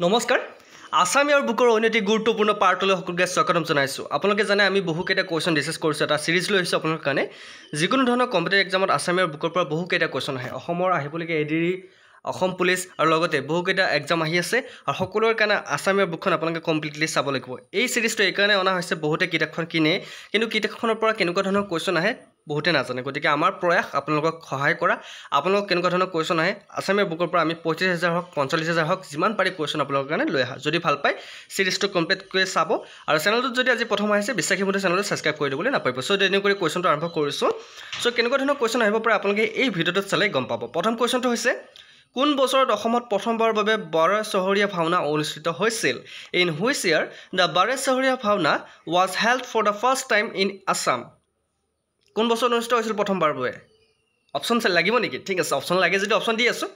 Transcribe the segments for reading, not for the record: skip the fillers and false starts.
নমস্কাৰ আসামীয়াৰ বুকৰ অন্যটি গুৰুত্বপূৰ্ণ পাৰ্টলৈ সকলোকে স্বাগতম জনাইছো আপোনালোকে জানে আমি বহুকেইটা কোৱেশ্চন ডিসকাস কৰিছো এটা সিৰিজ লৈ আহিছো আপোনালোকৰ কাৰণে যিকোনো ধৰণৰ কম্পিটিটিভ এক্সামত আসামীয়াৰ বুকৰ পৰা বহুকেইটা কোৱেশ্চন আহে অসমৰ আহিবলৈকে এডিৰি অসম পুলিচ আৰু লগতে বহুকেইটা এক্সাম আহি আছে আৰু সকলোৰ কাৰণে আসামীয়াৰ বুকখন আপোনালোকে কমপ্লিটলি চাব লাগিব এই সিৰিজটো এই কাৰণে অনা হৈছে বহুতে কিতাপখন কিনে কিন্তু কিতাপখনৰ পৰা কেনেকুৱা ধৰণৰ কোৱেশ্চন আহে বহুতে নাজানে গতিকে আমাৰ প্ৰয়াস আপোনালোকক সহায় কৰা আপোনালোক কেনেকুৱা ধৰণৰ কোৱেশ্চন আহে আসামীয়াৰ বুকৰ পৰা আমি 35000 হক 45000 হক যিমান পাৰি কোৱেশ্চন আপোনালোকৰ কাৰণে লৈ আহা যদি ভাল পায় সিৰিজটো কমপ্লিট কৰি চাব আৰু চেনেলটোত যদি আজি প্ৰথম আহিছে বিশ্বাসী মতে চেনেলটো সাবস্ক্ৰাইব কৰি দিবলৈ নাপাব সো দেনি কৰি কোৱেশ্চনটো আৰম্ভ কৰিছো সো কেনেকুৱা ধৰণৰ কোৱেশ্চন আহিব পাৰে আপোনালোকে এই ভিডিওটোত চালে গম পাব প্ৰথম কোৱেশ্চনটো হৈছে কোন বছৰত অসমত প্ৰথমবাৰৰ বাবে বাৰে চহৰীয়া ভাওনা অনুষ্ঠিত হৈছিল ইন হুইচ ইয়াৰ দা বাৰে চহৰীয়া ভাওনা was held for the first time in Assam কোন বছৰ অনুষ্ঠিত হৈছিল প্ৰথমবাৰৰ বাবে অপচন লাগিব নেকি ঠিক আছে অপচন লাগে যদি অপচন দি আছো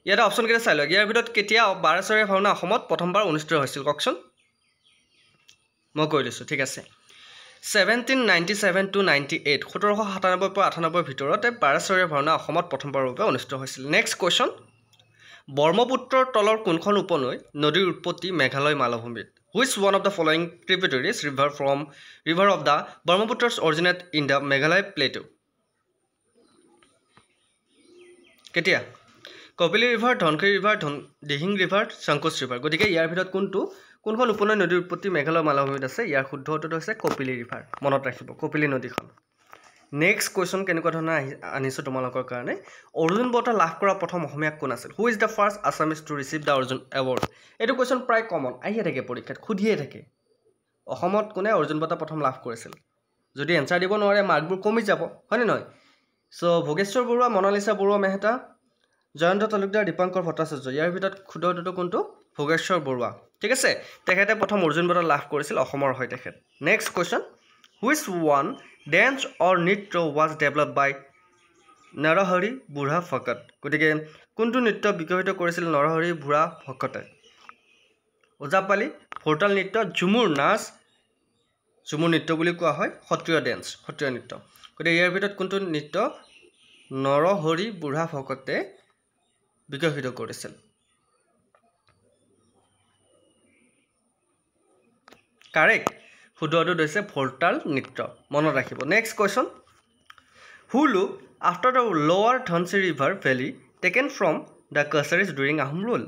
ইয়াত অপচন কেইটা চাই লওক ইয়াৰ ভিতৰত কেতিয়া বাৰে চহৰীয়া ভাওনা অসমত প্ৰথমবাৰ অনুষ্ঠিত হৈছিল কওকচোন মই কৈ দিছো ঠিক আছে 1797 to 98 1797 পৰা 98 ভিতৰতে বাৰে চহৰীয়া ভাওনা অসমত প্ৰথমবাৰৰ বাবে অনুষ্ঠিত হৈছিল নেক্সট কোৱেশ্চন ব্ৰহ্মপুত্ৰৰ তলৰ কোনখন উপনৈ নদীৰ উৎপত্তি Meghalaya মালভূমিত which one of the following tributaries river of the Brahmaputra originate in the Meghalaya plateau কেতিয়া Kopili river Dhansiri river Dihing river Sankosh river গতিকে ইয়াৰ ভিতৰত কোনখন উপনৈ নদীৰ উৎপত্তি মেঘালয় মালভূমিত আছে ইয়াৰ শুদ্ধ উত্তৰটো হৈছে কপিলী ৰিভাৰ মনত ৰাখিব কপিলী নদীখন নেক্সট কোৱেশ্চন কেনেকুৱা ধৰণৰ আনিছো তোমালোকৰ কাৰণে অৰ্জুন বঁটা লাভ কৰা প্ৰথম অসমীয়া কোন আছিল who is the first Assamese to receive the Arjun award এইটো কোৱেশ্চন প্ৰায় কমন আহিয়ে থাকে পৰীক্ষাত খুদিয়ে থাকে অসমত কোনে অৰ্জুন বঁটা প্ৰথম লাভ কৰিছিল যদি এনসাৰ দিব নোৱাৰে মাৰ্কবোৰ কমি যাব হয়নে নহয় সো ভোগেশ্বৰ বৰুৱা মনালিসা বৰুৱা মেহতা জয়ন্ত তালুকদাৰ দীপাংকৰ ভট্টাচাৰ্য ইয়াৰ ভিতৰত শুদ্ধ উত্তৰটো কোনটো ভোগেশ্বৰ বৰুৱা ঠিক আছে তেখেতে প্ৰথম অৰ্জুন বঁটা লাভ কৰিছিল অসমৰ হয় তেখেত next question which one dance or nitya was developed by Narahari বুঢ়া ভকত গতিকে কোনটো নৃত্য বিকশিত কৰিছিল নৰহৰি বুঢ়া ভকতে ওজাপালি ভোৰতাল নৃত্য ঝুমুৰ নাচ ঝুমুৰ নৃত্য বুলি কোৱা হয় সত্ৰীয় ডেন্স সত্ৰীয় নৃত্য গতিকে ইয়াৰ ভিতৰত কোনটো নৃত্য নৰহৰি বুঢ়া ভকতে বিকশিত কৰিছিল কাৰেক্ট শুদ্ধ উত্তৰটো হৈছে ভোৰতাল নৃত্য মনত ৰাখিব next question who look after the lower Dhansiri river valley taken from the Kacharis during Ahom rule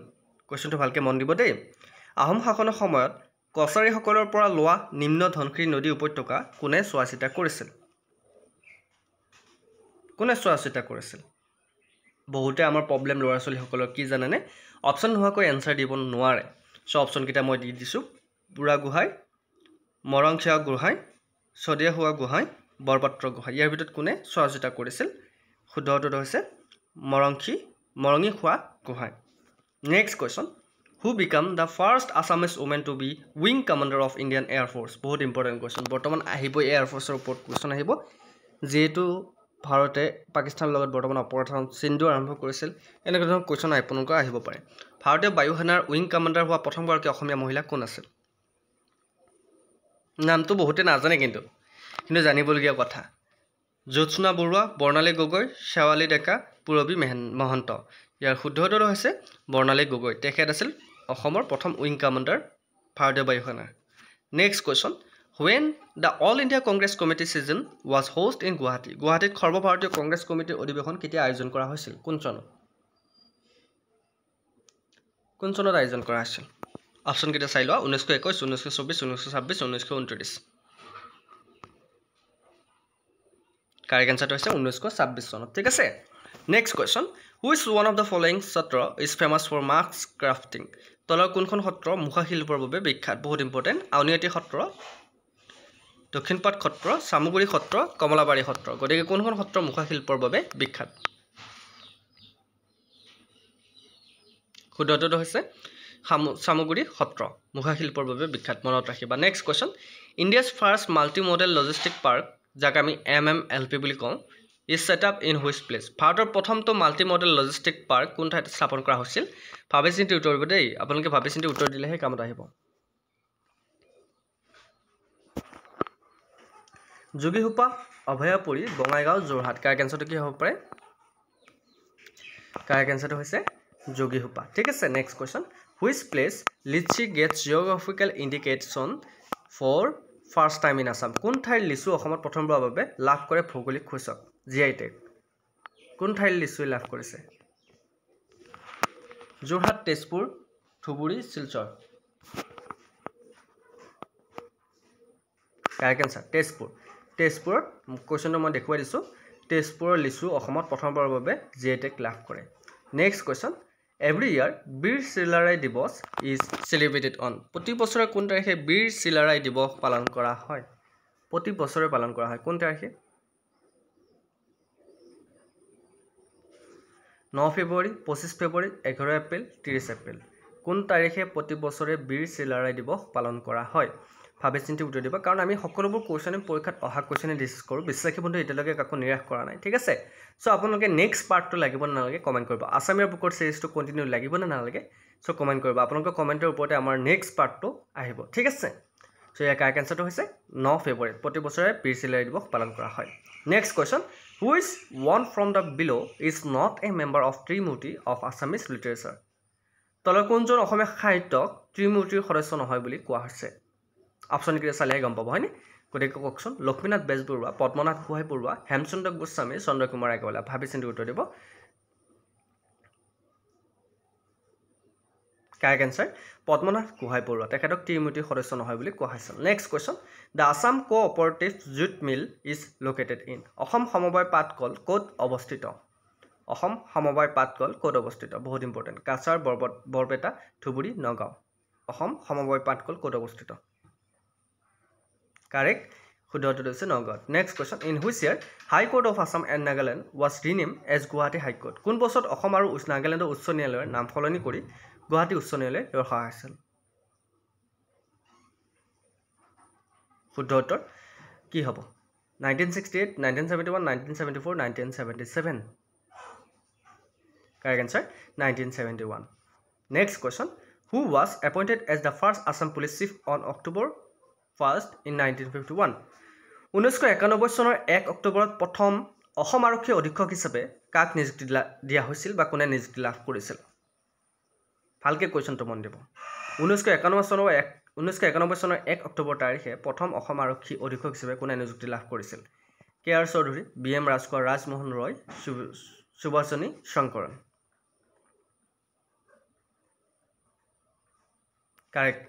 কোৱেশ্চনটো ভালকৈ মন দিব দেই আহোম শাসনৰ সময়ত কছাৰীসকলৰ পৰা লোৱা নিম্ন ধনশিৰি নদী উপত্যকা কোনে চোৱা চিতা কৰিছিল বহুতে আমাৰ প্ৰবলেম ল'ৰা ছোৱালীসকলৰ কি জানেনে অপচন নোহোৱাকৈ এনসাৰ দিব নোৱাৰে সো অপচন কেইটা মই দি দিছো বুঢ়া গোহাঁই মৰংখিয়া গোহাঁই ছদিয়া হোৱা গোহাঁই বৰপাত্ৰ গোহাঁই ইয়াৰ ভিতৰত কোনে চোৱা চিতা কৰিছিল শুদ্ধ উত্তৰটো হৈছে Moranghi Khowa Gohain next question who became the first Assamese women to be wing commander of Indian air force বহুত ইম্পৰ্টেণ্ট কোৱেশ্চন বৰ্তমান আহিব এয়াৰ ফ'ৰ্চৰ ওপৰত কোৱেশ্চন আহিব যিহেতু ভাৰতে পাকিস্তানৰ লগত বৰ্তমান অপাৰেশ্যন সিন্ধু আৰম্ভ কৰিছিল এনেকুৱা ধৰণৰ কোৱেশ্চন আপোনালোকৰ আহিব পাৰে ভাৰতীয় বায়ু সেনাৰ উইং কমাণ্ডাৰ হোৱা প্ৰথমগৰাকী অসমীয়া মহিলা কোন আছিল নামটো বহুতে নাজানে কিন্তু জানিবলগীয়া কথা জ্যোৎস্না বৰুৱা বৰ্ণালী গগৈ শেৱালী ডেকা পুৰবী মহন্ত ইয়াৰ শুদ্ধ উত্তৰটো হৈছে বৰ্ণালী গগৈ তেখেত আছিল অসমৰ প্ৰথম উইং কমাণ্ডাৰ ভাৰতীয় বায়ু সেনাৰ next question when the all india congress committee session was hosted in গুৱাহাটীত সৰ্বভাৰতীয় কংগ্ৰেছ কমিটিৰ অধিৱেশন কেতিয়া আয়োজন কৰা হৈছিল কোন চনত আয়োজন কৰা হৈছিল অপচন কেইটা চাই লোৱা 1921 1924 1926 1929 কাৰেক্ট আনসাৰটো হৈছে 1926 চনত ঠিক আছে next question which one of the following Satra is famous for mask crafting তলৰ কোনখন সত্ৰ মুখা শিল্পৰ বাবে বিখ্যাত বহুত ইম্পৰ্টেন্ট আউনিআটি সত্ৰ দক্ষিণপাট সত্ৰ সামগুৰি সত্ৰ কমলাবাৰী সত্ৰ গতিকে কোনখন সত্ৰ মুখা শিল্পৰ বাবে বিখ্যাত শুদ্ধ উত্তৰটো হৈছে সামগুৰি সত্ৰ মুখা শিল্পৰ বাবে বিখ্যাত মনত ৰাখিবা next question India's first multi modal logistic park যাক আমি MMLP বুলি কওঁ is set up in which place ভাৰতৰ প্ৰথমটো মাল্টি মডেল লজিষ্টিক পাৰ্ক কোন ঠাইত স্থাপন কৰা হৈছিল ভাবি চিন্তি উত্তৰ দিব দেই আপোনালোকে ভাবি চিন্তি উত্তৰ দিলেহে কামত আহিব যোগীহোপা অভয়াপুৰী বঙাইগাঁও যোৰহাট কাৰেক্ট আনসাৰটো কি হ'ব পাৰে কাৰেক্ট আনসাৰটো হৈছে যোগীহোপা ঠিক আছে next question which place litchi gets geographical indication for first time in Assam কোন ঠাইৰ লিচু অসমত প্ৰথমবাৰৰ বাবে লাভ কৰে ভৌগোলিক সূচক GI টেগ কোন ঠাইৰ লিচুৱে লাভ কৰিছে যোৰহাট তেজপুৰ ধুবুৰী শিলচৰ কাৰেক্ট এনসাৰ তেজপুৰত কোৱেশ্চনটো মই দেখুৱাই দিছোঁ তেজপুৰৰ লিচু অসমত প্ৰথমবাৰৰ বাবে GI টেগ লাভ কৰে নেক্সট কোৱেশ্চন এভৰি ইয়াৰ বীৰ চিলাৰায় দিৱস ইজ সেলিব্ৰেটেড অন প্ৰতি বছৰে কোন তাৰিখে বীৰ চিলাৰায় দিৱস পালন কৰা হয় প্ৰতি বছৰে পালন কৰা হয় কোন তাৰিখে 9 ফেব্ৰুৱাৰী 25 ফেব্ৰুৱাৰী 11 এপ্ৰিল 30 এপ্ৰিল কোন তাৰিখে প্ৰতি বছৰে বীৰ চিলাৰায় দিৱস পালন কৰা হয় ভাবি চিন্তি উত্তৰ দিবা কাৰণ আমি সকলোবোৰ কোৱেশ্চন পৰীক্ষাত অহা কোৱেশ্চনে ডিসকাস কৰোঁ বিশ্বাসী বন্ধু এতিয়ালৈকে কাকো নিৰাশ কৰা নাই ঠিক আছে সো আপোনালোকে নেক্সট পাৰ্টটো লাগিব না নালাগে কমেন্ট কৰিব আসামিয়া বুকৰ সিৰিজটো কন্টিনিউ লাগিব না নালাগে সো কমেন্ট কৰিব আপোনালোকৰ কমেন্টৰ ওপৰতে আমাৰ নেক্সট পাৰ্টটো আহিব ঠিক আছে সো ইয়াৰ কাৰেক্ট আনসাৰটো হৈছে 9 ফেব্ৰুৱাৰী প্ৰতি বছৰে বীৰ চিলাৰায় দিৱস পালন কৰা হয় next question which one from the below is not a member of Trimurti of Assamese literature তলৰ কোনজন অসমীয়া সাহিত্যক ত্ৰিমূৰ্তিৰ সদস্য নহয় বুলি কোৱা হৈছে অপচন কি চালে গম পাব হয়নি গতিকে কওকচোন লক্ষ্মীনাথ বেজবৰুৱা পদ্মনাথ গোহাঁই বৰুৱা হেমচন্দ্ৰ গোস্বামী চন্দ্ৰকুমাৰ আগৰৱালা ভাবি চিন্তি উত্তৰ দিব কাৰেক্ট আনসাৰ পদ্মনাথ গোহাঁই বৰুৱা তেখেতক ত্ৰিমূৰ্তিৰ সদস্য নহয় বুলি কোৱা হৈছে next question the Assam cooperative jute mill is located in Asom সমবায় পাটকল ক'ত অৱস্থিত অসম সমবায় পাটকল ক'ত অৱস্থিত বহুত ইম্পৰ্টেণ্ট কাছাৰ বৰপেটা ধুবুৰী নগাঁও অসম সমবায় পাটকল ক'ত অৱস্থিত কাৰেক্ট শুদ্ধ উত্তৰ হৈছে Nagaon next question in which year high court of Assam and Nagaland was rename as Guwahati high court কোন বছৰত অসম আৰু নাগালেণ্ডৰ উচ্চ ন্যায়ালয়ৰ নাম সলনি কৰি গুৱাহাটী উচ্চ ন্যায়ালয় ৰখা হৈছিল শুদ্ধ উত্তৰ কি হ'ব 1968 1971 1974 1977 correct answer 1971 next question who was appointed as the first Assam police chief on October 1st in 1951 1991 চনৰ 1 অক্টোবৰত প্ৰথম অসম আৰক্ষী অধীক্ষক হিচাপে কাক নিযুক্তি দিয়া হৈছিল বা কোনে নিযুক্তি লাভ কৰিছিল ভালকে কোৱেশ্চনটো মন দিব 1991 চনৰ 1 অক্টোবৰ তাৰিখে প্ৰথম অসম আৰক্ষী অধীক্ষক হিচাপে কোনে নিযুক্তি লাভ কৰিছিল KR Choudhury BM Rajkhowa Rajmohan Roy Subhashchandra শংকৰন correct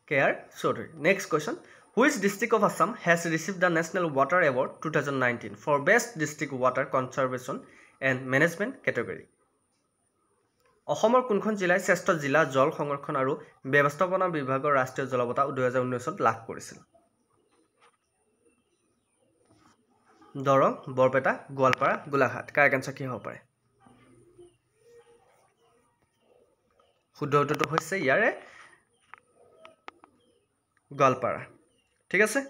KR Choudhury next question which district of Assam has received the National Water Award 2019 for best district water conservation and management category অসমৰ কোনখন জিলাই শ্ৰেষ্ঠ জিলা জল সংৰক্ষণ আৰু ব্যৱস্থাপনা বিভাগৰ ৰাষ্ট্ৰীয় জল বঁটা 2019 ত লাভ কৰিছিল দৰং বৰপেটা গোৱালপাৰা গোলাঘাট কাৰেক্ট আনসাৰ কি হ'ব পাৰে শুদ্ধ উত্তৰটো হৈছে ইয়াৰে গোৱালপাৰা ঠিক আছে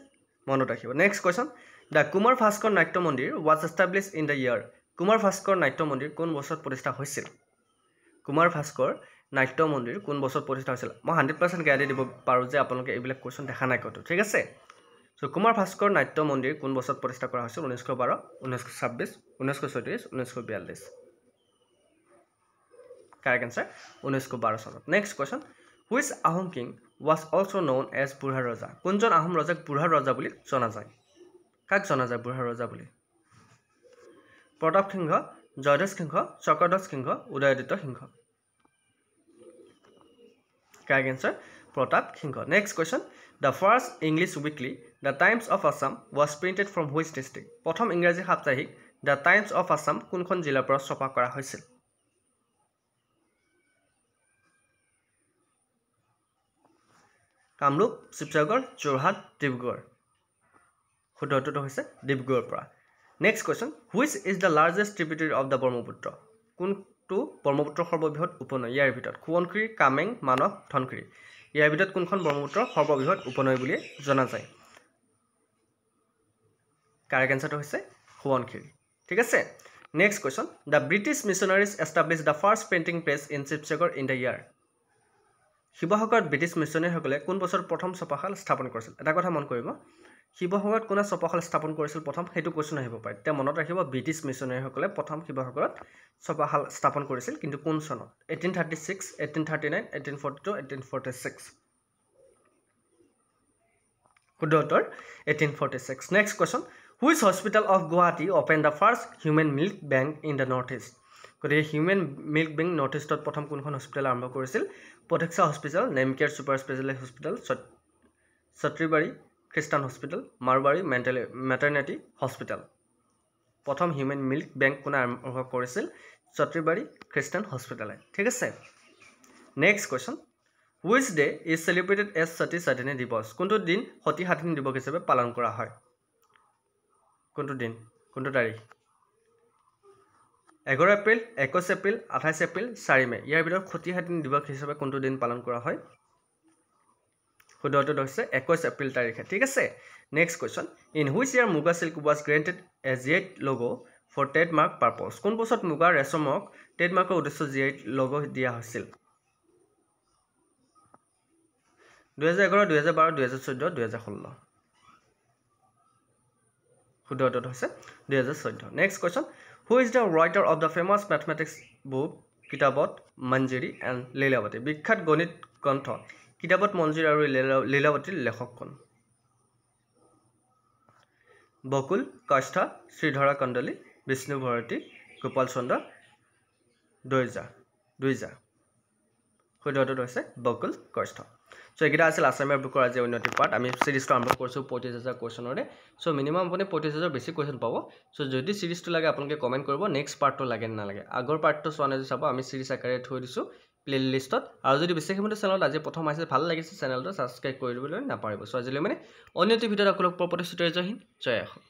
মনত ৰাখিব next question the Kumar Bhaskar নাট্য মন্দিৰ ৱাজ এষ্টাব্লিছড ইন দ্য ইয়াৰ কুমাৰ ভাস্কৰ নাট্য মন্দিৰ কোন বছৰত প্ৰতিষ্ঠা হৈছিল কুমাৰ ভাস্কৰ নাট্য মন্দিৰ কোন বছৰত প্ৰতিষ্ঠা হৈছিল মই 100% গ্যাৰান্টি দিব পাৰো যে আপোনালোকে এইবিলাক কোৱেশ্চন দেখা নাই কত ঠিক আছে সো কুমাৰ ভাস্কৰ নাট্য মন্দিৰ কোন বছৰত প্ৰতিষ্ঠা কৰা হৈছিল 1912 1926 1934 1942 কাৰেক্ট আনসাৰ 1912 চনত next question which Ahom king was also known as বুঢ়া ৰজা কোনজন আহোম ৰজাক বুঢ়া ৰজা বুলি জনা যায় কাক জনা যায় বুঢ়া ৰজা বুলি Pratap Singha Jayadhwaj Singha Chakradhwaj Singha Udayaditya Singha correct answer Pratap Singha next question the first English weekly the Times of Assam was printed from which district প্ৰথম ইংৰাজী সাপ্তাহিক দ্য টাইমছ অফ আছাম কোনখন জিলাৰ পৰা ছপা কৰা হৈছিল কামৰূপ শিৱসাগৰ যোৰহাট ডিব্ৰুগড় শুদ্ধ উত্তৰটো হৈছে ডিব্ৰুগড়ৰ পৰা next question which is the largest tributary of the Brahmaputra কোনটো ব্ৰহ্মপুত্ৰৰ সৰ্ববৃহৎ উপনৈ ইয়াৰ ভিতৰত সোৱণশিৰি কামেং মানস ধনশিৰি ইয়াৰ ভিতৰত কোনখন ব্ৰহ্মপুত্ৰৰ সৰ্ববৃহৎ উপনৈ বুলি জনা যায় কাৰেক্ট আনসাৰটো হৈছে সোৱণশিৰি ঠিক আছে next question the British missionaries established the first printing press in Sivasagar in the year শিৱসাগৰত ব্ৰিটিছ মিছনাৰীসকলে কোন বছৰত প্ৰথম ছপাশাল স্থাপন কৰিছিল এটা কথা মন কৰিব শিৱসাগৰত কোনে ছপাশাল স্থাপন কৰিছিল প্ৰথম সেইটো কোৱেশ্যন আহিব পাৰে তেতিয়া মনত ৰাখিব ব্ৰিটিছ মিছনাৰীসকলে প্ৰথম শিৱসাগৰত ছপাশাল স্থাপন কৰিছিল কিন্তু কোন চনত 1836 1839 1842 1846 শুদ্ধ উত্তৰ 1846 next question which hospital of Guwahati open the first human milk bank in the north east গতিকে হিউমেন মিল্ক বেংক নৰ্থ ইষ্টত প্ৰথম কোনখন হস্পিটেল আৰম্ভ কৰিছিল Pratiksha hospital Nemcare super specialist hospital Chatribari Christian hospital Marwari maternity hospital প্ৰথম হিউমেন মিল্ক বেংক কোনে আৰম্ভ কৰিছিল ছত্ৰীবাৰী খ্ৰীষ্টান হস্পিটেলে ঠিক আছে next question which day is celebrated as Sati Sadhini Divas কোনটো দিন সতী সাধিনী দিৱস হিচাপে পালন কৰা হয় কোনটো দিন কোনটো তাৰিখ 11 এপ্ৰিল 21 এপ্ৰিল 28 এপ্ৰিল 4 মে ইয়াৰ ভিতৰত সতী সাধিনী দিৱস হিচাপে কোনটো দিন পালন কৰা হয় শুদ্ধ উত্তৰ হৈছে 21 এপ্ৰিল তাৰিখে ঠিক আছে next question in which year muga silk was granted a GI logo for trademark purpose কোন বছৰত মুগা ৰেচমক ট্ৰেডমাৰ্কৰ উদ্দেশ্যে জিআই লগো দিয়া হৈছিল 2011 2012 2014 2016 শুদ্ধ উত্তৰ হৈছে 2014 next question who is the writer of the famous mathematics book Kitabat Manjari and Lilavati বিখ্যাত গণিত গ্ৰন্থ কিতাবত মঞ্জৰী আৰু লীলাৱতীৰ লেখক কোন বকুল কাষ্ঠা শ্ৰীধৰা কণ্ডলী বিষ্ণু ভাৰতী গোপাল চন্দ্ৰ দুইজা শুদ্ধ উত্তৰ হৈছে বকুল কাষ্ঠা সো এইকেইটা আছিল আছামীয়া বুকৰ আজি উন্নতি পাৰ্ট আমি সিৰিজটো আৰম্ভ কৰিছোঁ 35,000 কুৱেশ্যনৰে সো মিনিমাম আপুনি 35,000 বেছি কুৱেশ্যন পাব সো যদি সিৰিজটো লাগে আপোনালোকে কমেণ্ট কৰিব নেক্সট পাৰ্টটো লাগে নালাগে আগৰ পাৰ্টটো চোৱা নাই চাব আমি সিৰিজ আকাৰে থৈ দিছোঁ প্লেলিষ্টত আৰু যদি বিশেষভাৱে চেনেলত আজি প্ৰথম আহিছে ভাল লাগিছে চেনেলটো ছাবস্ক্ৰাইব কৰি দিবলৈ নাপাহৰিব সো আজিলৈ মানে অন্য এটা ভিডিঅ'ত আপোনালোক প্ৰতিশ্ৰুতি জয় হিন্দ জয় অসম